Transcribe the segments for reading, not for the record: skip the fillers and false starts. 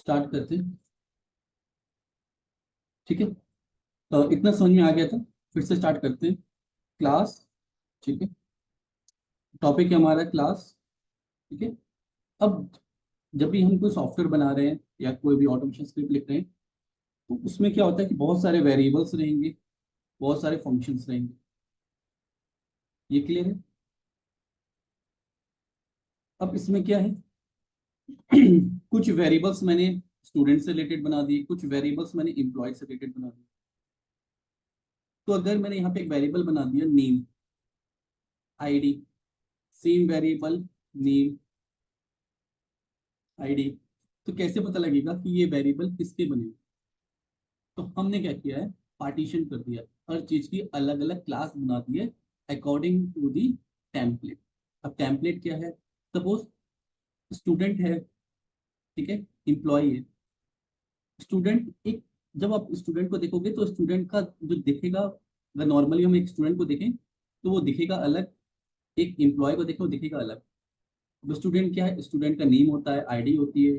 Start करते हैं। ठीक है। इतना समझ में आ गया था। फिर से स्टार्ट करते हैं। क्लास। ठीक है। टॉपिक है हमारा क्लास। ठीक है। अब जब भी हम कोई सॉफ्टवेयर बना रहे हैं या कोई भी ऑटोमेशन स्क्रिप्ट लिख रहे हैं, तो उसमें क्या होता है कि बहुत सारे वेरिएबल्स रहेंगे, बहुत सारे फंक्शंस रहेंगे। ये क्लियर है? अब इसमें क्या है कुछ वेरिएबल्स मैंने स्टूडेंट से रिलेटेड बना दिए, कुछ वेरिएबल्स मैंने एम्प्लॉय से रिलेटेड बना दिए। तो अगर मैंने यहाँ पे एक वेरिएबल बना दिया name, ID, same variable name, ID, तो कैसे पता लगेगा कि ये वेरिएबल किसके बने? तो हमने क्या किया है, पार्टीशन कर दिया, हर चीज की अलग अलग क्लास बना दी है अकॉर्डिंग टू दी टेम्पलेट। अब टेम्पलेट क्या है? सपोज स्टूडेंट है, ठीक है, एम्प्लॉय है। स्टूडेंट एक, जब आप स्टूडेंट को देखोगे तो स्टूडेंट का जो दिखेगा, अगर नॉर्मली हम एक स्टूडेंट को देखें तो वो दिखेगा अलग, एक एम्प्लॉय को देखें वो दिखेगा अलग। अब स्टूडेंट क्या है? स्टूडेंट का नेम होता है, आईडी होती है,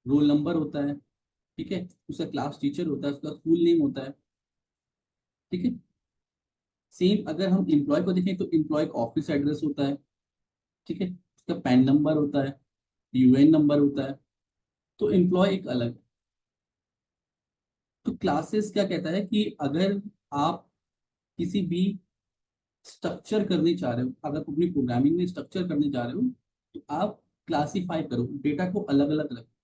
रोल नंबर होता है, ठीक है, उसका क्लास टीचर होता है, उसका स्कूल नेम होता है। ठीक है। सेम अगर हम एम्प्लॉय को देखें तो एम्प्लॉय का ऑफिस एड्रेस होता है, ठीक है, उसका पैन नंबर होता है, यूएन नंबर होता है। तो एम्प्लॉय एक अलग है। तो क्लासेस क्या कहता है कि अगर आप किसी भी स्ट्रक्चर करने चाह रहे हो, अगर अपनी प्रोग्रामिंग में स्ट्रक्चर करने जा रहे हो, तो आप क्लासीफाई करो, डेटा को अलग अलग रखो।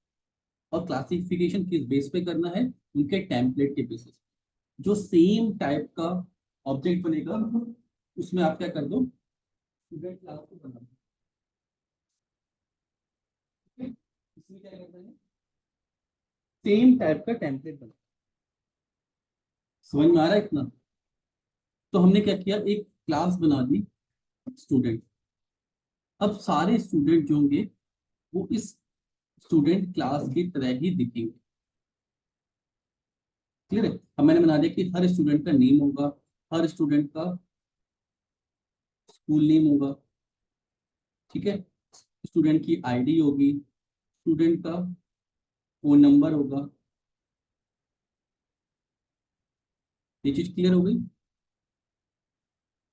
और क्लासिफिकेशन किस बेस पे करना है? उनके टेम्पलेट के बेसिस पे। जो सेम टाइप का ऑब्जेक्ट बनेगा उसमें आप क्या कर दो, स्टूडेंट क्लास को बना दो। ठीक है? इसमें क्या करना है, सेम टाइप का टेम्पलेट बना। समझ में आ रहा है इतना? तो हमने क्या किया, एक क्लास बना दी स्टूडेंट। अब सारे स्टूडेंट जो होंगे वो इस स्टूडेंट क्लास की तरह ही दिखेंगे। क्लियर है? अब मैंने बना दिया कि हर स्टूडेंट का नेम होगा, हर स्टूडेंट का स्कूल नेम होगा, ठीक है, स्टूडेंट की आईडी होगी, स्टूडेंट का फोन नंबर होगा। ये चीज क्लियर हो गई?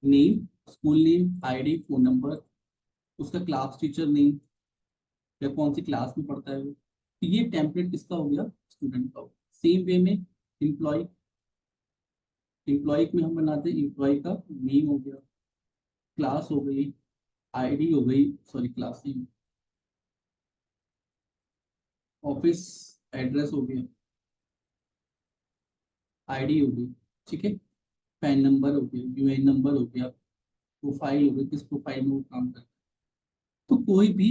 Name, school name, ID, phone number, उसका क्लास टीचर नेम या कौन सी क्लास में पढ़ता है वो। तो ये टेम्पलेट किसका हो गया? स्टूडेंट का हो। सेम वे में एम्प्लॉय, एम्प्लॉय में हम बनाते हैं एम्प्लॉय का नेम हो गया, क्लास हो गई, आईडी हो गई, सॉरी क्लास नहीं, ऑफिस एड्रेस हो गया, आईडी हो गई, ठीक है, पैन नंबर हो गया, यूएन नंबर हो गया, प्रोफाइल हो गई, किस प्रोफाइल में वो काम करता है। तो कोई भी,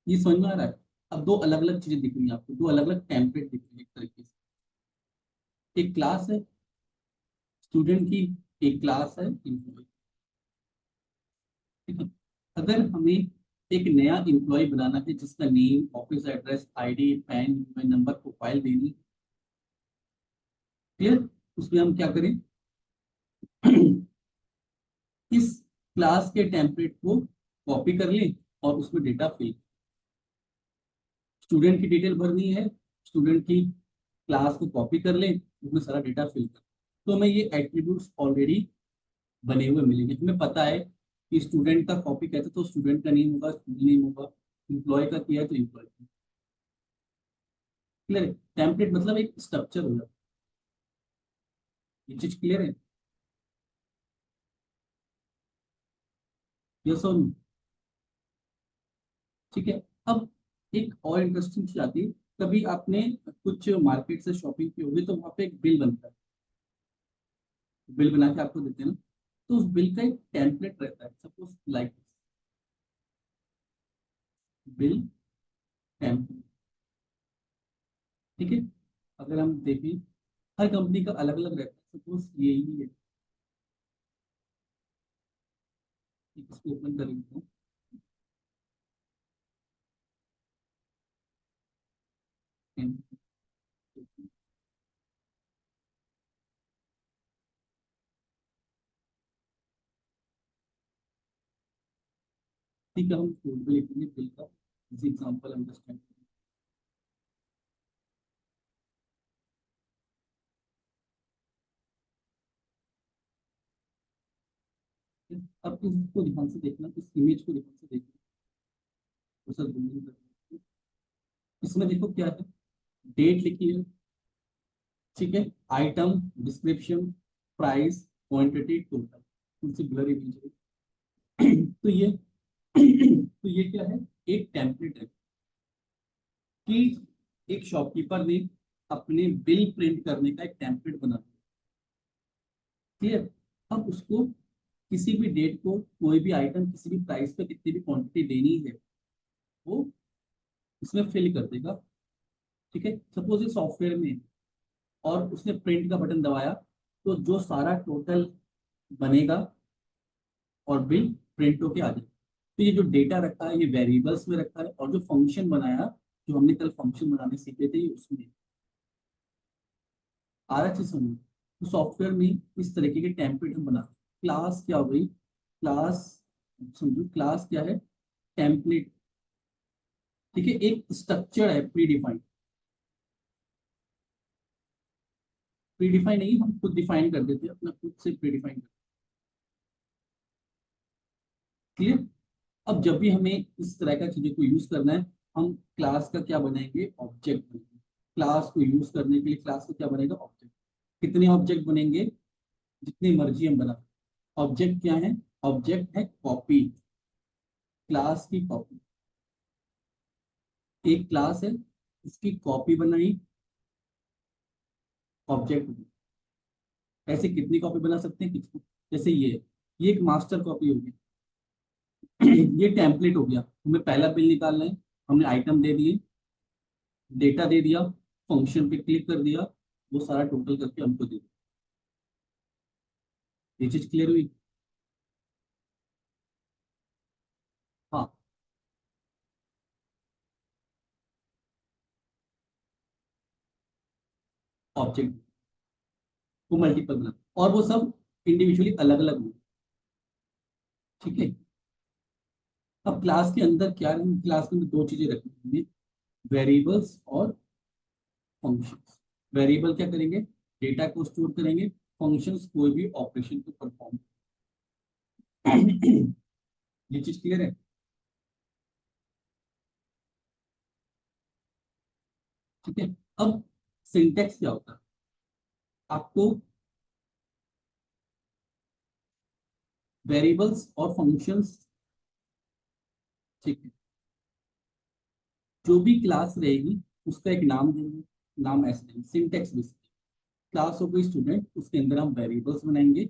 ये समझ में आ रहा है? अब दो अलग अलग चीजें दिख रही हैं आपको, दो अलग अलग टेम्पलेट दिख रही है एक तरीके से। एक क्लास है स्टूडेंट की, एक क्लास है एम्प्लॉय। ठीक है। अगर हमें एक नया एम्प्लॉय बनाना है जिसका name, office address, ID, pan number, profile देनी, क्लियर, उसमें हम क्या करें इस क्लास के टेम्पलेट को कॉपी कर लें और उसमें डेटा फिल, स्टूडेंट की डिटेल भरनी है, स्टूडेंट की क्लास को कॉपी कर लें, उसमें सारा डेटा फिल कर, तो हमें ये एट्रीब्यूट्स ऑलरेडी बने हुए मिलेंगे। हमें पता है कि स्टूडेंट का कॉपी कहते तो स्टूडेंट का नेम होगा, स्कूल नेम होगा, एम्प्लॉय का किया है तो एम्प्लॉय। क्लियर है? टेम्पलेट मतलब एक स्ट्रक्चर हो जाता है। ये चीज क्लियर है? यस और नो? ठीक है। अब एक और इंटरेस्टिंग चीज आती है, कभी आपने कुछ मार्केट से शॉपिंग की होगी तो वहां पे एक बिल बनता है, बिल बना के आपको देते हैं ना, तो उस बिल का एक टेम्पलेट रहता है, सपोज लाइक बिल टेम्पलेट। ठीक है। अगर हम देखें, हर कंपनी का अलग अलग रहता है, सपोज यही है, इसको ओपन करेंगे, ठीक है, हम कोड भी लिखेंगे बिल का, एग्जाम्पल अंडरस्टैंड। अब इसको ध्यान से देखना, इस इमेज को ध्यान से देखना। तो सर इसमें देखो क्या है, डेट लिखी है, ठीक है, item, description, price, quantity, total, उनसे ब्लर इमेज है। तो ये तो ये क्या है, एक टेम्पलेट है कि एक शॉपकीपर ने अपने बिल प्रिंट करने का एक टेम्पलेट बना दिया। क्लियर। अब उसको किसी भी डेट को कोई भी आइटम किसी भी प्राइस पे कितनी भी क्वांटिटी देनी है वो इसमें फिल कर देगा। ठीक है, सपोज ये सॉफ्टवेयर में है, और उसने प्रिंट का बटन दबाया, तो जो सारा टोटल बनेगा और बिल प्रिंट होके आ जाएगा। तो ये जो डेटा रखा है ये वेरिएबल्स में रखा है, और जो फंक्शन बनाया, जो हमने कल फंक्शन बनाने सीखे थे, ये उसमें आ रहा चीज समझ। तो सॉफ्टवेयर में इस तरीके के टेम्पलेट हम बनाते हैं। क्लास क्या हो गई, क्लास, समझो क्लास क्या है, टेम्पलेट। ठीक है, एक स्ट्रक्चर है प्री डिफाइंड। प्री डिफाइन नहीं, हम खुद डिफाइन कर देते हैं, अपना खुद से प्री डिफाइन कर। क्लियर। अब जब भी हमें इस तरह का चीजों को यूज करना है, हम क्लास का क्या बनाएंगे, ऑब्जेक्ट बनाएंगे। क्लास को यूज करने के लिए क्लास को क्या बनेगा, ऑब्जेक्ट। कितने ऑब्जेक्ट बनेंगे, जितनी मर्जी हम बना। ऑब्जेक्ट क्या है, ऑब्जेक्ट है कॉपी, क्लास की कॉपी। एक क्लास है, उसकी कॉपी बनाई, ऑब्जेक्ट। ऐसे कितनी कॉपी बना सकते हैं, कितनी। जैसे ये एक मास्टर कॉपी होगी। ये टेम्पलेट हो गया, हमें पहला बिल निकालना है, हमने आइटम दे दिए, डेटा दे दिया, फंक्शन पे क्लिक कर दिया, वो सारा टोटल करके हमको दे दिया। ये चीज क्लियर हुई। हाँ, ऑब्जेक्ट को मल्टीपल बना, और वो सब इंडिविजुअली अलग अलग हो। ठीक है। अब क्लास के अंदर क्या है, क्लास के अंदर दो चीजें रखनी है, वेरिएबल्स और फंक्शंस। वेरिएबल क्या करेंगे, डेटा को स्टोर करेंगे। फंक्शंस कोई भी ऑपरेशन को परफॉर्म। ये चीज क्लियर है। ठीक है। अब सिंटेक्स क्या होता है, आपको वेरिएबल्स और फंक्शंस, ठीक है, जो भी क्लास रहेगी उसका एक नाम देंगे। नाम ऐसे देंगे, सिंटेक्स बेसिक। क्लास हो गई स्टूडेंट, उसके अंदर हम वेरिएबल्स बनाएंगे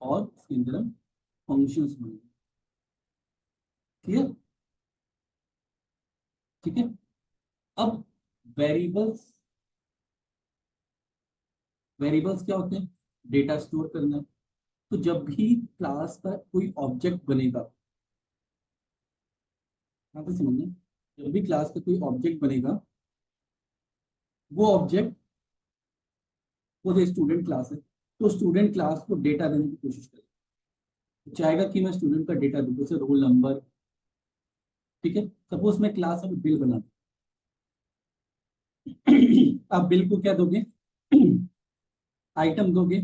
और उसके अंदर हम फंक्शंस बनाएंगे। क्लियर। ठीक है। अब वेरिएबल्स, वेरिएबल्स क्या होते हैं, डेटा स्टोर करना। तो जब भी क्लास का कोई ऑब्जेक्ट बनेगा, यहाँ पे समझना, जब भी क्लास का कोई ऑब्जेक्ट बनेगा, वो ऑब्जेक्ट, वो जो स्टूडेंट क्लास है, तो स्टूडेंट क्लास को डेटा देने की कोशिश करेगा। तो चाहेगा कि मैं स्टूडेंट का डेटा दूँ, जैसे रोल नंबर। ठीक है, सपोज मैं क्लास में बिल बना दूं। आप बिल को क्या दोगे, आइटम दोगे।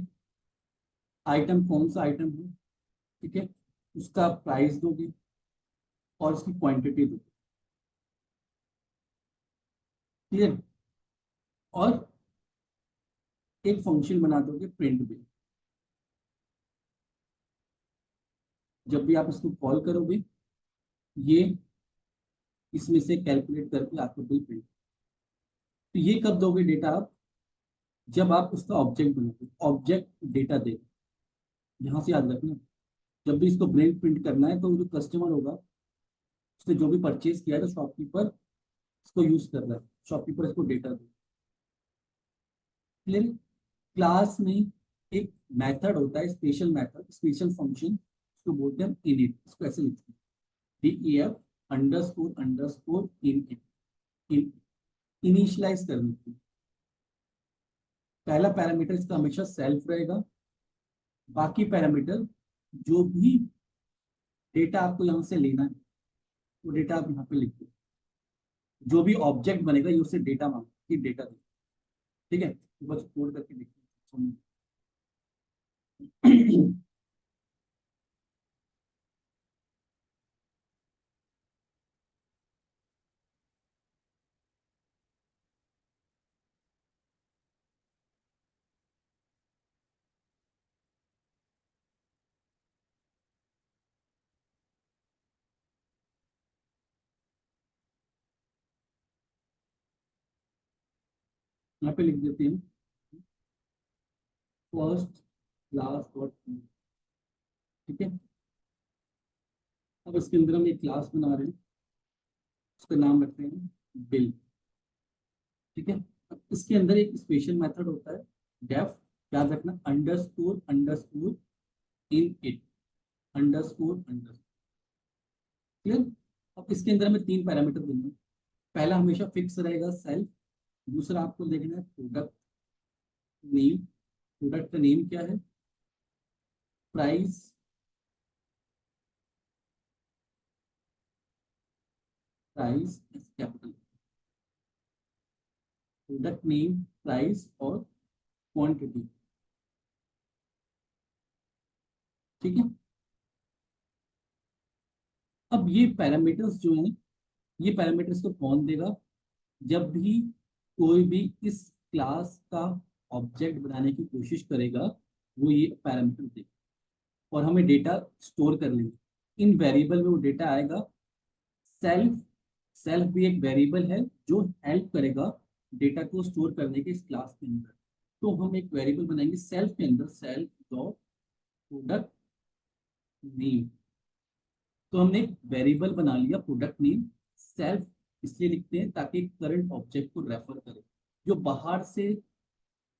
आइटम कौन सा आइटम है, ठीक है, उसका प्राइस दोगे और उसकी क्वांटिटी दोगे। क्लियर। और एक फंक्शन बना दोगे, प्रिंट बिल। जब भी आप इसको कॉल करोगे, ये इसमें से कैलकुलेट करके आपको बिल प्रिंट। तो ये कब दोगे डेटा आप, जब आप उसका ऑब्जेक्ट बनाओगे, ऑब्जेक्ट डेटा देगा। यहाँ से याद रखना, जब भी इसको बिल प्रिंट करना है, तो वो जो कस्टमर होगा, उसने जो भी परचेज किया है, तो शॉपकीपर इसको यूज कर रहा है, शॉपकीपर इसको डेटा दे। क्लियर। क्लास में एक मेथड होता है, स्पेशल मेथड, स्पेशल फंक्शन, उसको बोलते हैं इनिट। इसको ऐसे लिखते हैं, DEF अंडरस्कोर अंडरस्कोर इन। इनिशियलाइज करने की, पहला पैरामीटर इसका हमेशा सेल्फ रहेगा। बाकी पैरामीटर, जो भी डेटा आपको यहाँ से लेना है, वो डेटा आप यहाँ पे लिख दो। जो भी ऑब्जेक्ट बनेगा, ये उससे डेटा मांग कि डेटा दे। ठीक है, तो बस कोड करके देखिए। यहाँ पे लिख देते हैं फर्स्ट क्लास डॉट, ठीक है। अब इसके अंदर हम एक क्लास बना रहे हैं, उसका नाम रखते हैं बिल, ठीक है। अब इसके अंदर एक स्पेशल मेथड होता है डेफ, याद रखना, underscore underscore in it, underscore underscore, clear. अब इसके अंदर हमें तीन पैरामीटर देंगे। पहला हमेशा फिक्स रहेगा सेल्फ, दूसरा आपको देखना है प्रोडक्ट नेम, प्रोडक्ट का नेम क्या है, price, price capital, product name, price और क्वांटिटी, ठीक है। अब ये पैरामीटर्स जो हैं, ये पैरामीटर्स को कौन देगा, जब भी कोई भी इस क्लास का ऑब्जेक्ट बनाने की कोशिश करेगा, वो ये पैरामीटर देगा और हमें डेटा स्टोर कर लेंगे। इन वेरिएबल में वो डेटा आएगा। सेल्फ, सेल्फ भी एक वेरिएबल है जो हेल्प करेगा डेटा को स्टोर करने के इस क्लास के अंदर। तो हम एक वेरिएबल बनाएंगे सेल्फ के अंदर, सेल्फ डॉट प्रोडक्ट नेम। तो हमने एक वेरिएबल बना लिया प्रोडक्ट नेम, सेल्फ इसलिए लिखते हैं ताकि करंट ऑब्जेक्ट को रेफर करे। जो बाहर से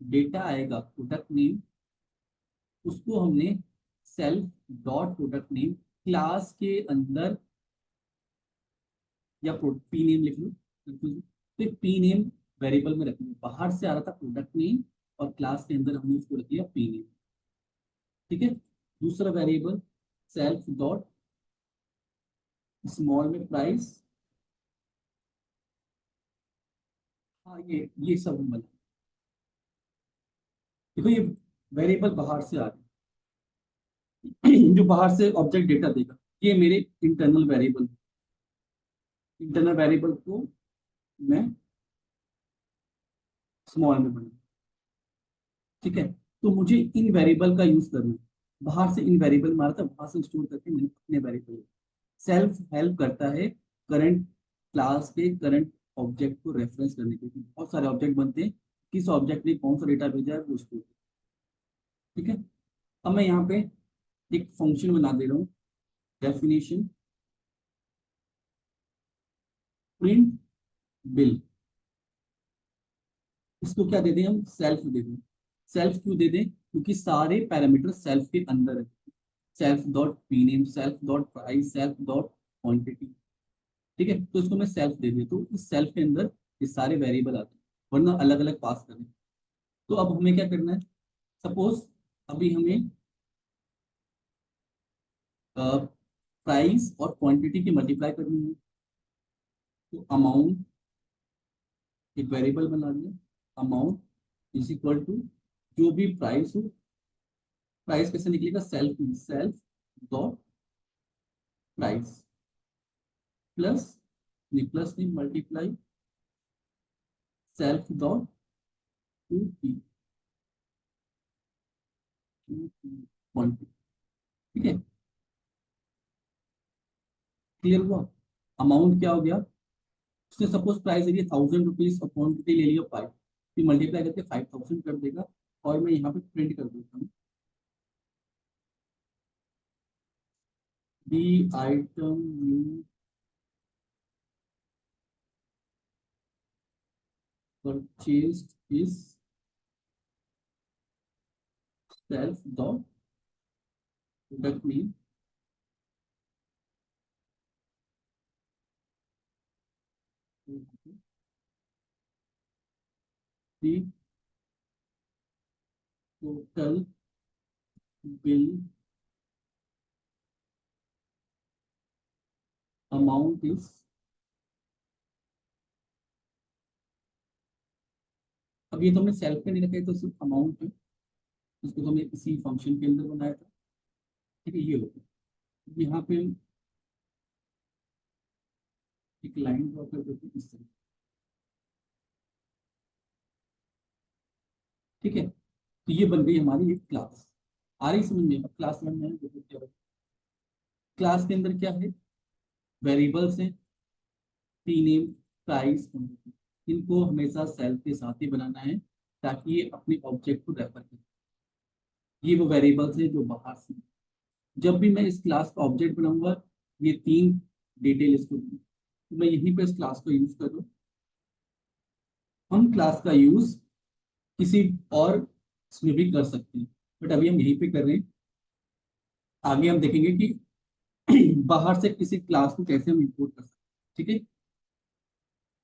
डेटा आएगा प्रोडक्ट नेम, उसको हमने self dot product name class के अंदर, या पी नेम लिख लो, तो पी नेम वेरिएबल में रखेंगे। बाहर से आ रहा था प्रोडक्ट नेम और क्लास के अंदर हमने उसको रख दिया पी नेम, ठीक है। दूसरा वेरिएबल सेल्फ डॉट स्मॉल में प्राइस, हाँ ये सब हम बना, देखो ये वेरिएबल बाहर से आ रहे हैं जो बाहर से ऑब्जेक्ट डेटा देगा, ये मेरे इंटरनल वेरिएबल, इंटरनल वेरिएबल को मैं स्मॉल में बना, ठीक है। तो मुझे इन वेरिएबल का यूज करना है, बाहर से इन वेरिएबल मारा था, बाहर से स्टोर करके मैंने अपने वेरिएबल। सेल्फ हेल्प करता है करंट क्लास के करंट ऑब्जेक्ट को रेफरेंस करने के लिए। बहुत सारे ऑब्जेक्ट बनते हैं, किस ऑब्जेक्ट ने कौन सा डेटा भेजा है वो स्टोर, ठीक है। अब मैं यहाँ पे एक फंक्शन बना दे रहा हूँ, डेफिनेशन प्रिंट बिल। इसको क्या दे दें हम, सेल्फ दे दें। सेल्फ क्यों दे दें, क्योंकि सारे पैरामीटर सेल्फ के अंदर है। Self dot P name, self dot price, self dot quantity, ठीक है। तो इसको मैं सेल्फ दे दिया, तो इस सेल्फ के अंदर ये सारे वेरिएबल आते हैं, वरना अलग अलग पास करें। तो अब हमें क्या करना है, सपोज अभी हमें प्राइस और क्वांटिटी की मल्टीप्लाई करनी है, तो अमाउंट एक वेरिएबल बना लिया, अमाउंट इज इक्वल टू जो भी प्राइस हो, प्राइस कैसे निकलेगा, सेल्फ में, सेल्फ डॉट प्राइस प्लस, नहीं प्लस नहीं, multiply self dot to P quantity, ठीक है। क्लियर हुआ। अमाउंट क्या हो गया, उसने सपोज प्राइस है 1000 रुपीज और क्वांटिटी ले लिया 5, फिर मल्टीप्लाई करके 5000 कर देगा। और मैं यहाँ पे प्रिंट कर देता हूँ the item you purchased is self dot product name, the total bill amount is, अब ये तो हमने सेल्फ में नहीं रखा है, तो सिर्फ अमाउंट है, इसको तो हमने इसी फंक्शन के अंदर बनाया था, ठीक है। ये होगा, यहाँ पे हम एक लाइन ड्रॉ कर देते हैं इस तरह, ठीक है। तो ये बन गई हमारी एक क्लास। आ रही समझ में, अब क्लास समझ में देखो क्या होगा। क्लास के अंदर क्या है, वेरिएबल्स है, पी नेम, प्राइस, क्वांटिटी, इनको हमेशा सेल्फ के साथ ही बनाना है ताकि ये अपने ऑब्जेक्ट को रेफर करें। ये वो वेरिएबल्स है जो बाहर से, जब भी मैं इस क्लास का ऑब्जेक्ट बनाऊंगा ये तीन डिटेल इसको दूंगा। तो मैं यहीं पे इस क्लास को यूज कर दूँ। हम क्लास का यूज किसी और इसमें भी कर सकते हैं, बट अभी हम यहीं पे कर रहे हैं। आगे हम देखेंगे कि बाहर से किसी क्लास को कैसे हम इंपोर्ट कर सकते हैं। ठीक है,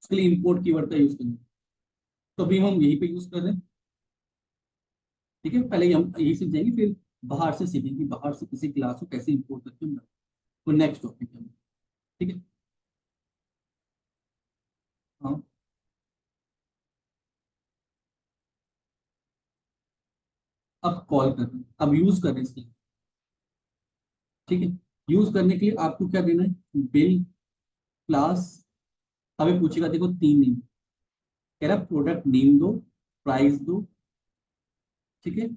इसके लिए इंपोर्ट कीवर्ड का यूज करेंगे। तो अभी हम यहीं पे यूज कर रहे हैं। ठीक है, पहले हम यही सीख जाएंगे, फिर बाहर से सीखेंगे कि बाहर से किसी क्लास को कैसे इंपोर्ट करके हम, तो नेक्स्ट टॉपिक है। ठीक है। हाँ, अब कॉल कर रहे हैं, अब यूज कर रहे हैं इसके लिए। ठीक है, यूज करने के लिए आपको क्या देना है, बिल क्लास। अभी पूछेगा, देखो तीन नेम कह रहा, प्रोडक्ट नेम दो, प्राइस दो, ठीक है,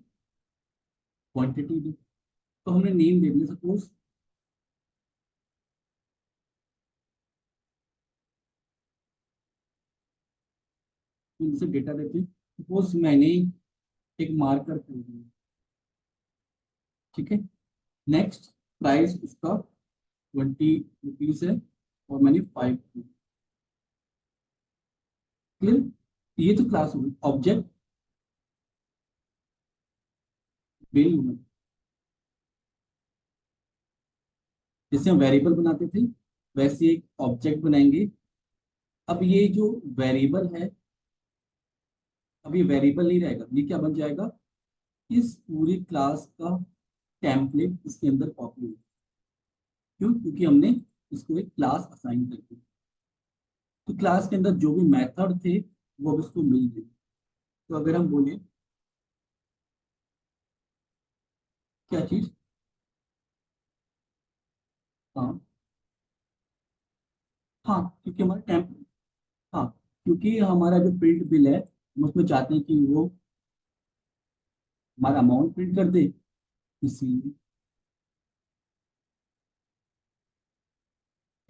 क्वांटिटी दो। तो हमने नेम दे दिया सपोज, इनसे डेटा देते हैं। सपोज मैंने एक मार्कर खरीद लिया, ठीक है। नेक्स्ट, प्राइस उसका 20 रुपीज है और मैंने 5 क्लियर। ये तो क्लास हुई। ऑब्जेक्ट बिल, जैसे हम वेरिएबल बनाते थे वैसे एक ऑब्जेक्ट बनाएंगे। अब ये जो वेरिएबल है, अब ये वेरिएबल नहीं रहेगा, ये क्या बन जाएगा, इस पूरी क्लास का टेम्पलेट इसके अंदर कॉपी होगा। क्यों, क्योंकि हमने इसको एक क्लास असाइन कर दी। तो क्लास के अंदर जो भी मेथड थे वो अब इसको मिल गए। तो अगर हम बोले क्या चीज, हाँ हाँ, क्योंकि हमारा टेम्प, हाँ, क्योंकि हमारा जो प्रिंट बिल है हम उसमें चाहते हैं कि वो हमारा अमाउंट प्रिंट कर दे, इसीलिए।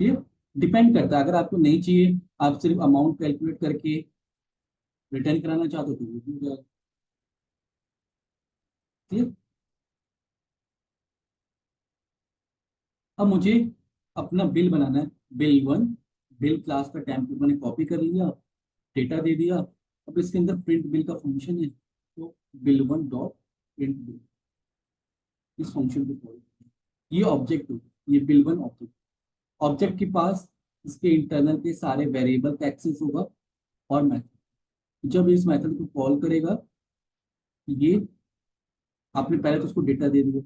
ठीक, डिपेंड करता है, अगर आपको नहीं चाहिए, आप सिर्फ अमाउंट कैलकुलेट करके रिटर्न कराना चाहते हो तो वो भी हो जाएगा। ठीक, अब मुझे अपना बिल बनाना है, बिल वन, बिल क्लास का टेम्पलेट मैंने कॉपी कर लिया, डेटा दे दिया। अब इसके अंदर प्रिंट बिल का फंक्शन है, तो bill one dot print bill, इस फंक्शन को कॉल, ये ऑब्जेक्ट हो, ये बिल वन ऑब्जेक्ट। ऑब्जेक्ट के पास इसके इंटरनल के सारे वेरिएबल का एक्सेस होगा और मेथड। जब इस मेथड को कॉल करेगा, ये आपने पहले तो उसको डेटा दे दिया,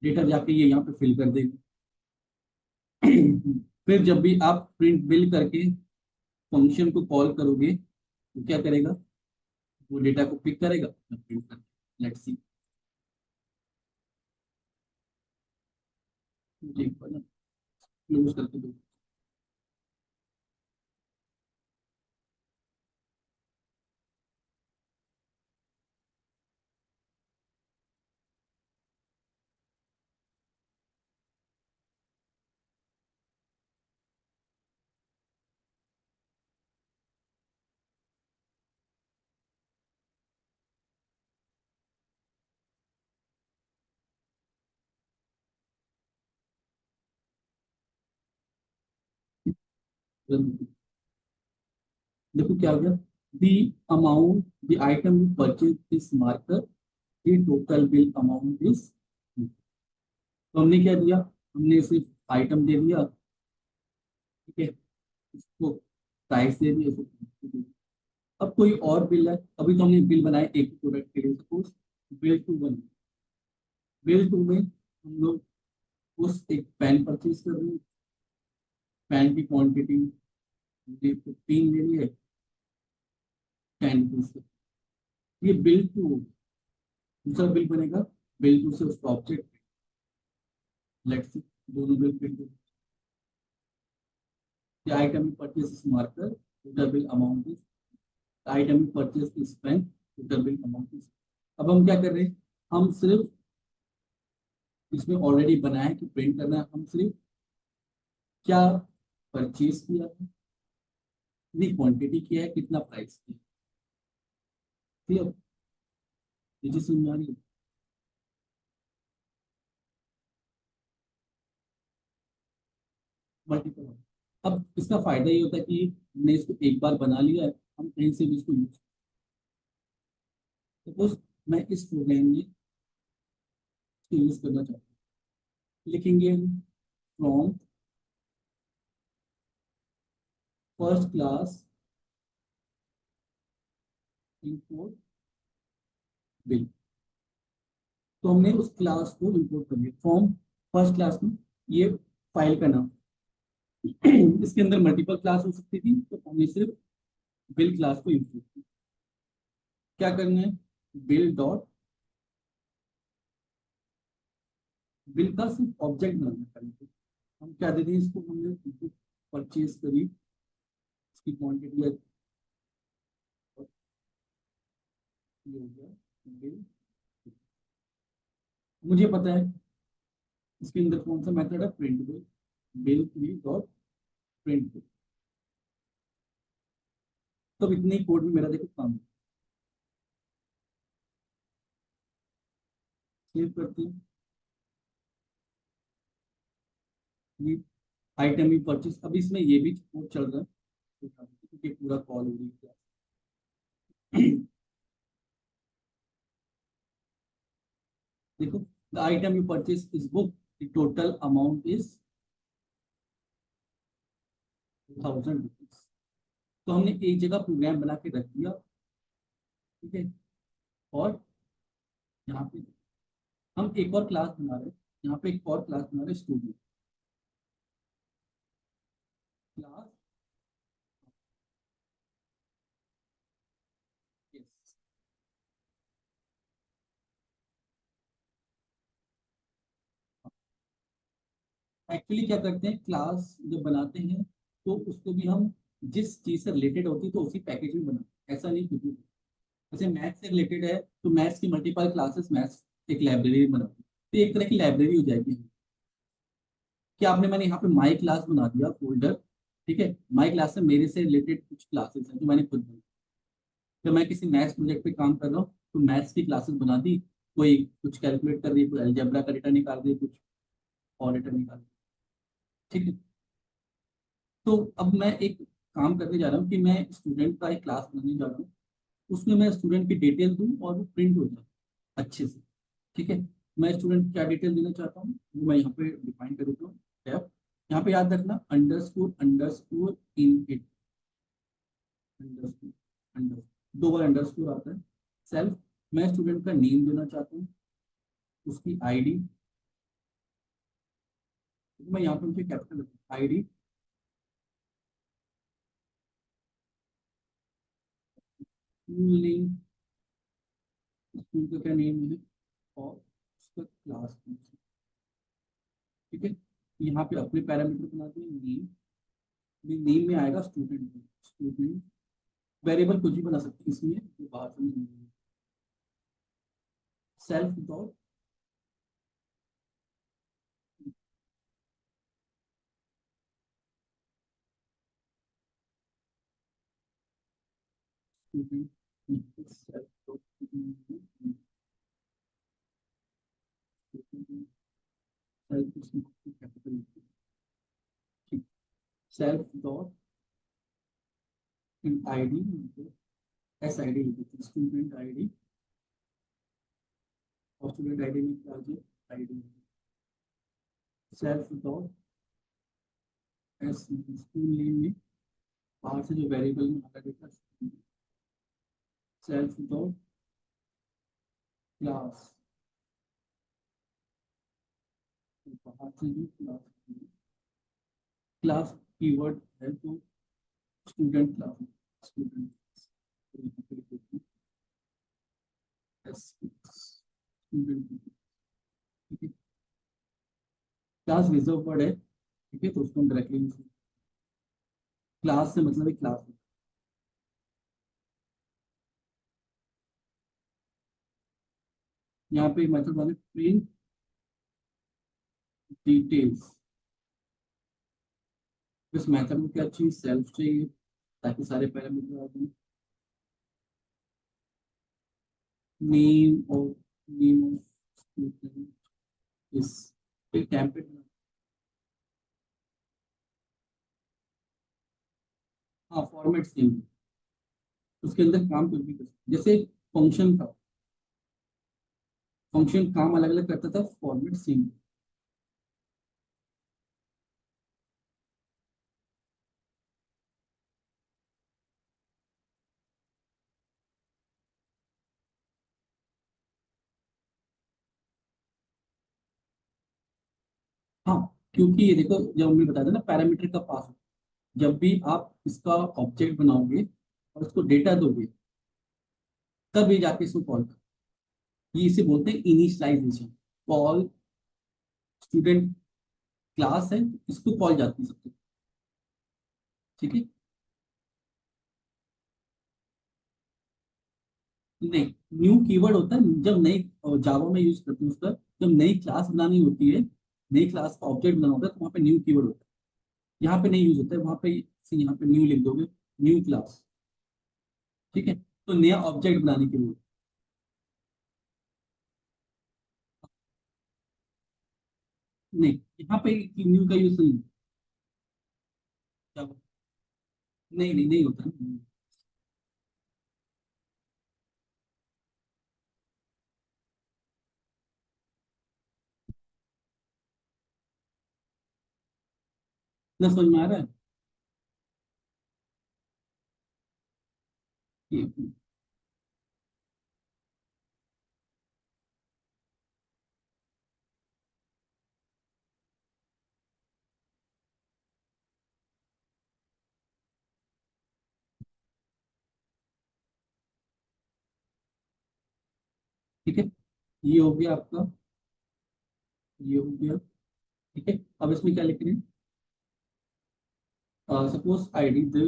डेटा जाके ये यहाँ पे फिल कर देगा। फिर जब भी आप प्रिंट बिल करके फंक्शन को कॉल करोगे तो क्या करेगा, वो डेटा को पिक करेगा, प्रिंट कर, लेट्स सी। एक बार क्लोज करके दो। देखो क्या हो गया, the amount, the item you purchase is marker, the total bill amount is. तो हमने क्या दिया, हमने सिर्फ आइटम दे दिया, ठीक है, इसको प्राइस दे दिया, इसको। अब कोई और बिल है, अभी तो हमने बिल बनाए एक प्रोडक्ट के लिए, suppose bill two one. Bill two में हम लोग उस एक पेन परचेज कर रहे हैं, पेन की क्वांटिटी 15 ले लिए, 10 से। ये बिल टू, दूसरा बिल बनेगा, बिल टू से उसका ऑब्जेक्ट, लेट्स सी, दोनों bill print. The item you purchase is marker, total bill amount is, the item you purchase is pen, total bill amount is। अब हम क्या कर रहे हैं, हम सिर्फ इसमें ऑलरेडी बनाया है कि प्रिंट करना है, हम सिर्फ क्या परचेज किया है, कितनी क्वांटिटी की है, कितना प्राइस की, क्लियर? ये चीज समझ आ रही है? मल्टीपल। अब इसका फायदा ये होता है कि हमने इसको एक बार बना लिया है, हम कहीं से भी इसको यूज, सपोज मैं इस प्रोग्राम में इसको यूज करना चाहता हूँ, लिखेंगे हम from first class import bill. तो हमने उस क्लास को इंपोर्ट कर लिया फ्रॉम फर्स्ट क्लास में, ये फाइल का नाम। इसके अंदर मल्टीपल क्लास हो सकती थी, तो हमने सिर्फ बिल क्लास को इंपोर्ट किया। क्या करना है, बिल डॉट, बिल का सिर्फ ऑब्जेक्ट बनाना करेंगे। हम क्या दे दें इसको, हमने परचेज करी, इसकी क्वांटिटी है, ये हो गया बिल। मुझे पता है इसके अंदर कौन सा मेथड है, print bill, bill free dot print bill. तो इतने ही कोड में मेरा देखो काम सेव करते हैं। ये आइटम ही परचेज, अभी इसमें ये भी कोड चल रहा है क्योंकि पूरा कॉल हो रही है। देखो, the item you purchase is book, the total amount is 1000 rupees. तो हमने एक जगह प्रोग्राम बना के रख दिया, ठीक है। और यहाँ पे हम एक और क्लास बना रहे हैं, यहाँ पे एक और क्लास बना रहे हैं, स्टूडेंट क्लास। यस, एक्चुअली क्या करते हैं, क्लास जब बनाते हैं तो उसको भी हम जिस चीज से रिलेटेड होती है तो उसी पैकेज में बनाते हैं, ऐसा नहीं कुछ भी। जैसे मैथ्स से रिलेटेड है तो मैथ्स की मल्टीपल क्लासेस, मैथ्स एक लाइब्रेरी बनाते हैं, तो एक तरह की लाइब्रेरी हो जाएगी। क्या आपने, मैंने यहाँ पे माई क्लास बना दिया फोल्डर, ठीक है। माई क्लास में मेरे से रिलेटेड कुछ क्लासेस हैं जो मैंने खुद बनाई। जब मैं किसी मैथ्स प्रोजेक्ट पे काम कर रहा हूँ तो मैथ्स की क्लासेस बना दी, कोई कुछ कैलकुलेट कर रही है, कोई अलजेब्रा का डेटा निकाल रही है, कुछ और डेटा निकाल रही है, ठीक है। तो अब मैं एक काम करने जा रहा हूँ कि मैं स्टूडेंट का एक क्लास बनाने जा रहा हूँ, उसमें मैं स्टूडेंट की डिटेल दूँ और वो प्रिंट हो जाए अच्छे से, ठीक है। मैं स्टूडेंट क्या डिटेल देना चाहता हूँ वो मैं यहाँ पे डिफाइन कर देता हूँ, टैब। यहाँ पे याद रखना underscore underscore in it, underscore under, दो बार अंडरस्कोर आता है। सेल्फ, मैं स्टूडेंट का नेम देना चाहता हूँ, उसकी आईडी, मैं यहाँ पे उनके कैपिटल आईडी, नेम, स्कूल का क्या नेम है, और उसका क्लास, ठीक है। यहाँ पे अपने पैरामीटर बना दिए, नेम, नेम में आएगा स्टूडेंट, स्टूडेंट वेरिएबल कुछ भी बना सकते हैं इसमें, जो बाहर से नहीं, self dot student, self dot self capital, ठीक, self dot in ID, S I D, student ID, और स्टूडेंट आईडी में क्या है, ID, self dot S, school name में बाहर से जो वेरिएबल में आता है, सेल्फ डॉट क्लास, बाहर से जो क्लास, क्लास कीवर्ड है तो स्टूडेंट क्लास, स्टूडेंट, स्टूडेंट, ठीक है। क्लास रिजर्व वर्ड है, ठीक है, तो उसको हम डायरेक्टली क्लास से मतलब है क्लास। यहाँ पे मेथड वाले प्रिंट डिटेल्स, इस मेथड में क्या चाहिए, सेल्फ चाहिए, ताकि सारे पैरामीटर आ जाए। नेम और नेम ऑफ इस एक टेम्पलेट बना। हाँ फॉर्मेट सेम, उसके अंदर काम कुछ भी कर सकते, जैसे फंक्शन था, फंक्शन काम अलग अलग करता था, फॉर्मेट सेम। हाँ क्योंकि ये देखो, जब हमने बताया था ना पैरामीटर का पास, जब भी आप इसका ऑब्जेक्ट बनाओगे और उसको डेटा दोगे, तब ये जाके इसको कॉल कर, ये इसे बोलते हैं इनिशियलाइजेशन। कॉल स्टूडेंट क्लास है, इसको कॉल जाती है सबसे। ठीक है। नहीं, न्यू कीवर्ड होता है जब नई, जावा में यूज करते हैं उसका, जब नई क्लास बनानी होती है, नई क्लास का ऑब्जेक्ट बनाना होता है, तो वहाँ पे न्यू कीवर्ड होता है। यहाँ पे नहीं यूज होता है, वहाँ पे यहाँ पे न्यू लिख दोगे, न्यू क्लास। ठीक है, तो नया ऑब्जेक्ट बनाने के लिए। नहीं, यहाँ पे न्यू का यूज नहीं। Java- नहीं नहीं नहीं होता। ना समझ में आ रहा है ये? ठीक है, ये हो गया आपका, ये हो गया। ठीक है, अब इसमें क्या लिख रहे हैं, suppose ID the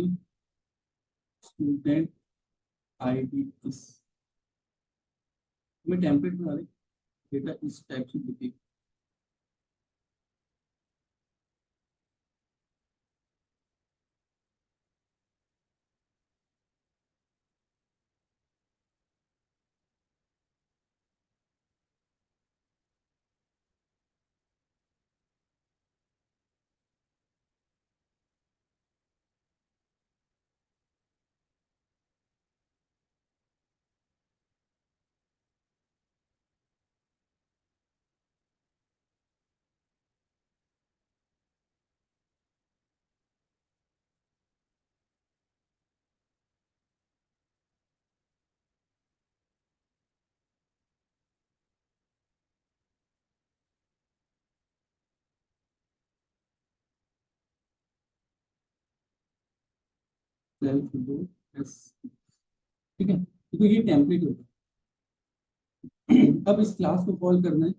student ID इस, मैं टेम्पलेट बना रही, डेटा इस टाइप से दिखेगी। सेल्फ दो एस। ठीक है, तो ये टेम्पलेट होगा। अब इस क्लास को कॉल करना है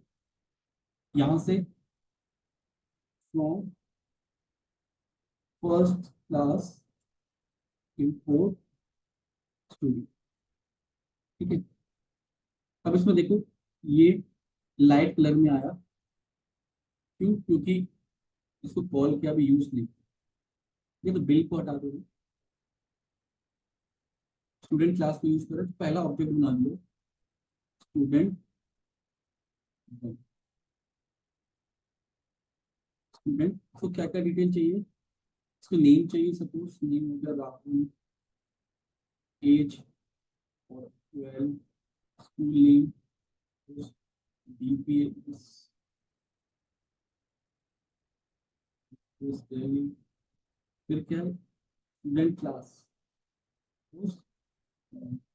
यहाँ से, from first class import student. ठीक है, अब इसमें देखो, ये लाइट कलर में आया, क्यों? क्योंकि इसको कॉल किया अभी यूज नहीं, ये तो बिल को हटा दोगे, स्टूडेंट क्लास को यूज करें, तो पहला ऑब्जेक्ट बना दिया स्टूडेंट। स्टूडेंट को क्या क्या डिटेल चाहिए, इसको नेम चाहिए, सपोज नेम हो गया राहुल, एज और 12, स्कूल नेम, डीपीए, फिर क्या है, student class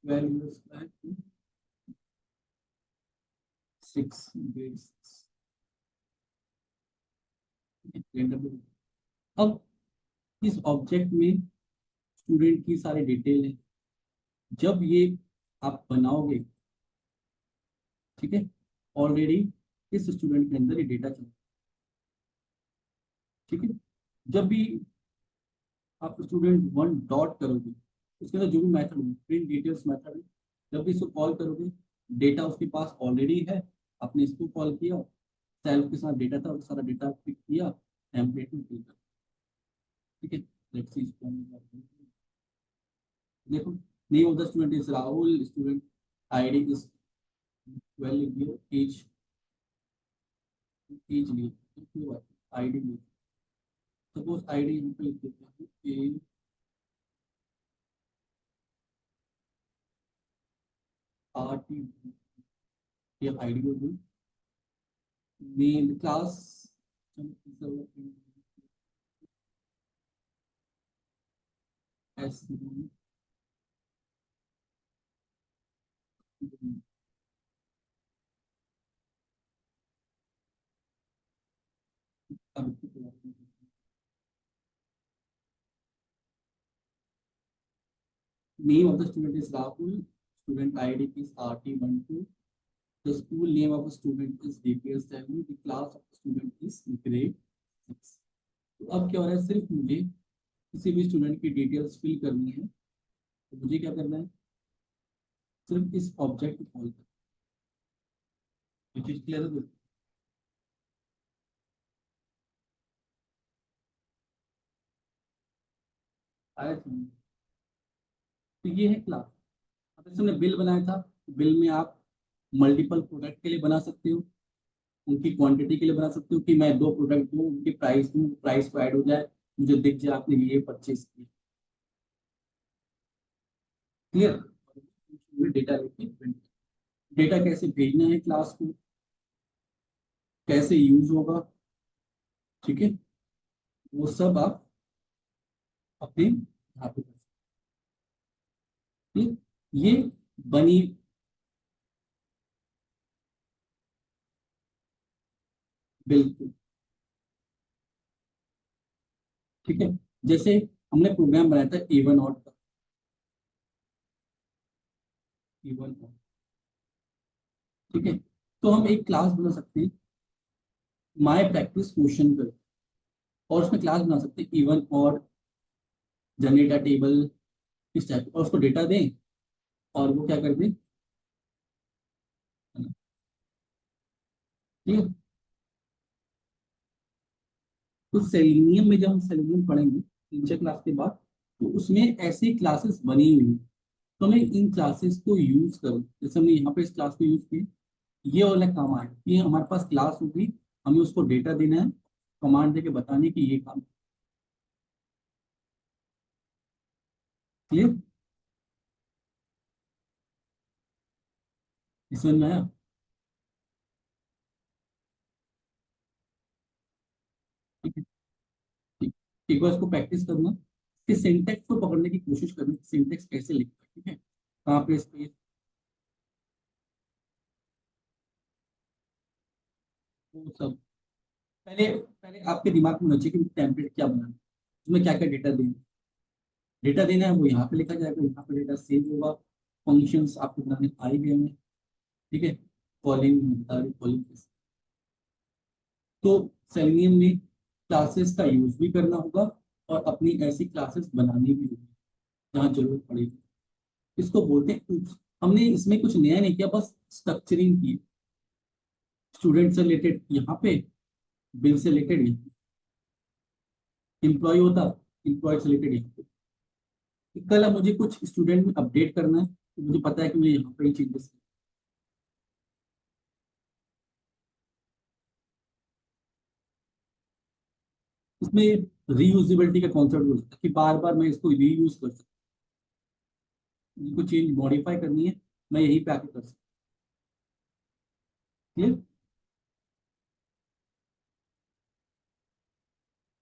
12 years back to 6 grade 6। अब इस ऑब्जेक्ट में स्टूडेंट की सारी डिटेल है, जब ये आप बनाओगे, ठीक है, ऑलरेडी इस स्टूडेंट के अंदर ये डेटा चला। ठीक है, जब भी आप स्टूडेंट वन डॉट करोगे, उसके अंदर जो भी मेथड है, प्रिंट डिटेल्स मेथड है, जब भी इसको कॉल करोगे, डेटा उसके पास ऑलरेडी है, आपने इसको कॉल किया, सेल्फ के साथ डेटा था, वो सारा डेटा पिक किया, टेम्पलेट में फिल कर। ठीक है, लेट्स सी इसको हम देखो, name of the student is Rahul, student ID is 12 year, age नहीं, आईडी नहीं। सपोज आईडी यहाँ पे लिख देते हैं ए आर टी, ये आईडी होगी। Main class S, name of the student is Rahul, student ID is RT12, the school name of the student is DPS7, the class of the student is grade 6। तो अब क्या हो रहा है, सिर्फ मुझे किसी भी स्टूडेंट की डिटेल्स फिल करनी है, तो मुझे क्या करना है, सिर्फ इस ऑब्जेक्ट को कॉल करना है। ये चीज क्लियर है? आया समझ? तो ये है क्लास। अब जैसे हमने बिल बनाया था, बिल में आप मल्टीपल प्रोडक्ट के लिए बना सकते हो, उनकी क्वांटिटी के लिए बना सकते हो कि मैं 2 प्रोडक्ट दूँ, उनकी प्राइस दूँ, प्राइस को ऐड हो जाए, मुझे दिख जाए आपने ये परचेज किया। क्लियर? डेटा लेके डेटा कैसे भेजना है क्लास को, कैसे यूज होगा, ठीक है, वो सब आप अपने यहाँ पे कर सकते हैं। ये बनी, बिल्कुल ठीक है। जैसे हमने प्रोग्राम बनाया था इवन ऑड का, इवन ऑड, ठीक है। तो हम एक क्लास बना सकते हैं माय प्रैक्टिस क्वेश्चन कर, और उसमें क्लास बना सकते हैं even odd, generate a table, इस टाइप, और उसको डेटा दें और वो क्या कर दे, ठीक है। तो सेलेनियम में जब हम सेलेनियम पढ़ेंगे 3 4 क्लास के बाद, तो उसमें ऐसी क्लासेस बनी हुई हैं, तो हमें इन क्लासेस को यूज करो, जैसे हमने यहाँ पे इस क्लास को यूज किया, ये वाला काम आए कि हमारे पास क्लास होगी, हमें उसको डेटा देना है, कमांड देके बताने की ये काम। क्लियर? इसमें में आया? ठीक है, ठीक। एक बार इसको प्रैक्टिस करना, कि सिंटेक्स को पकड़ने की कोशिश करनी, सिंटेक्स कैसे लिखता है, ठीक है, कहाँ पे स्पेस, वो सब। पहले पहले आपके दिमाग में होना चाहिए कि टेम्पलेट क्या बनाना है, उसमें क्या क्या डेटा देना है, डेटा देना है वो यहाँ पे लिखा जाएगा, यहाँ पे डेटा सेव होगा, फंक्शंस आपको बनाने आ ही गए हैं, ठीक है। कॉलिंग, कॉलिंग, तो सेलेनियम में क्लासेस का यूज भी करना होगा, और अपनी ऐसी क्लासेस बनानी भी होगी जहाँ जरूरत पड़ेगी। इसको बोलते हैं oops। हमने इसमें कुछ नया नहीं किया, बस स्ट्रक्चरिंग की, स्टूडेंट से रिलेटेड यहाँ पे, बिल से रिलेटेड यहाँ पे, एम्प्लॉय होता, एम्प्लॉय से रिलेटेड यहाँ पे। कल अब मुझे कुछ स्टूडेंट में अपडेट करना है, तो मुझे पता है कि मुझे यहाँ पे ही चेंजेस, इसमें रीयूजेबिलिटी का कॉन्सेप्ट हो सकता है कि बार बार मैं इसको रीयूज कर सकता हूँ, इनको चेंज मॉडिफाई करनी है, मैं यहीं पे आके कर सकता हूँ।